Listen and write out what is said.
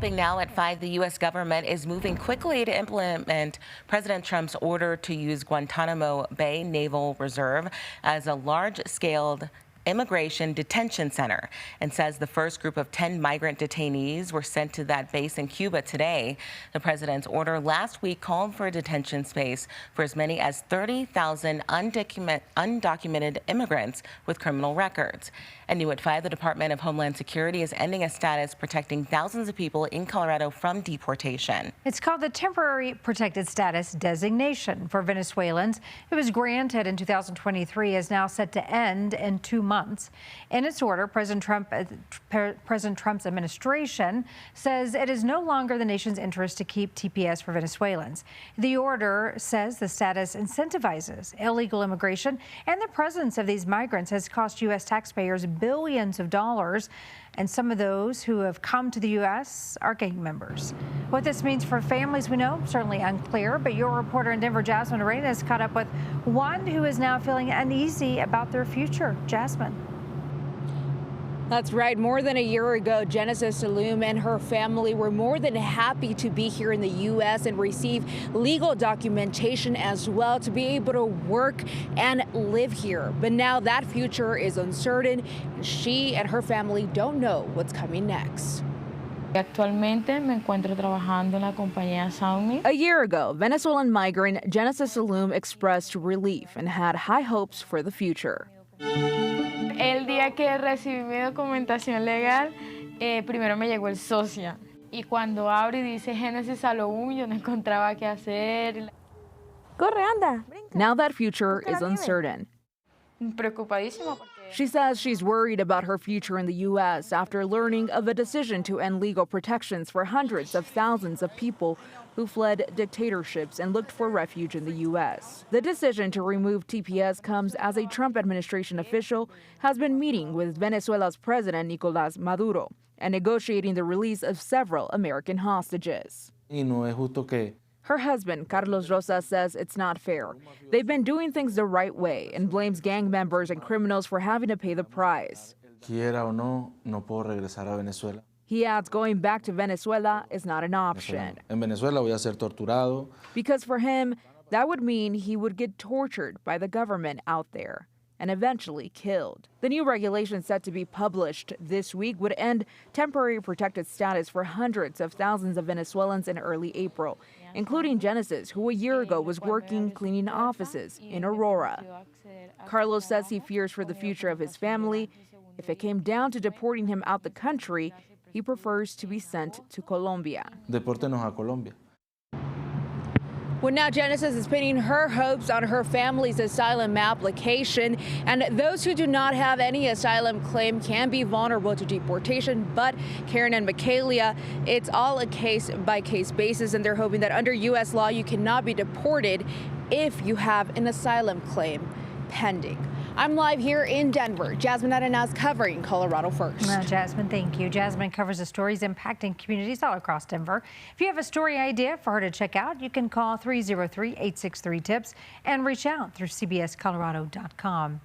Now at 5, the U.S. government is moving quickly to implement President Trump's order to use Guantanamo Bay Naval Reserve as a large-scale immigration detention center, and says the first group of 10 migrant detainees were sent to that base in Cuba today. The president's order last week called for a detention space for as many as 30,000 undocumented immigrants with criminal records. And new at 5, the Department of Homeland Security is ending a status protecting thousands of people in Colorado from deportation. It's called the Temporary Protected Status designation for Venezuelans. It was granted in 2023, is now set to end in 2 months. In its order, President Trump's administration says it is no longer the nation's interest to keep TPS for Venezuelans. The order says the status incentivizes illegal immigration, and the presence of these migrants has cost U.S. taxpayers billions of dollars, and some of those who have come to the U.S. are gang members. What this means for families, we know, certainly unclear, but your reporter in Denver, Jasmine Arenas, caught up with one who is now feeling uneasy about their future. Jasmine. That's right. More than a year ago, Genesis Saloom and her family were more than happy to be here in the U.S. and receive legal documentation as well to be able to work and live here. But now that future is uncertain. She and her family don't know what's coming next. Actualmente me encuentro trabajando en la compañía Xiaomi. A year ago, Venezuelan migrant Genesis Saloom expressed relief and had high hopes for the future. El día que recibí mi documentación legal, primero me llegó el socia. Y cuando abro y dice Genesis Saloom, yo no encontraba qué hacer. Corre, anda. Now that future is uncertain. Preocupadísima. She says she's worried about her future in the U.S. after learning of a decision to end legal protections for hundreds of thousands of people who fled dictatorships and looked for refuge in the U.S. The decision to remove TPS comes as a Trump administration official has been meeting with Venezuela's president Nicolás Maduro and negotiating the release of several American hostages. Her husband, Carlos Rosa, says it's not fair. They've been doing things the right way and blames gang members and criminals for having to pay the price. He adds going back to Venezuela is not an option. Because for him, that would mean he would get tortured by the government out there and eventually killed. The new regulation set to be published this week would end temporary protected status for hundreds of thousands of Venezuelans in early April, including Genesis, who a year ago was working cleaning offices in Aurora. Carlos says he fears for the future of his family. If it came down to deporting him out the country, he prefers to be sent to Colombia. Depórtenos a Colombia. Well, now Genesis is pinning her hopes on her family's asylum application, and those who do not have any asylum claim can be vulnerable to deportation. But Karen and Michaelia, it's all a case-by-case basis, and they're hoping that under U.S. law you cannot be deported if you have an asylum claim pending. I'm live here in Denver. Jasmine Arenas covering Colorado First. Jasmine, thank you. Jasmine covers the stories impacting communities all across Denver. If you have a story idea for her to check out, you can call 303-863-TIPS and reach out through cbscolorado.com.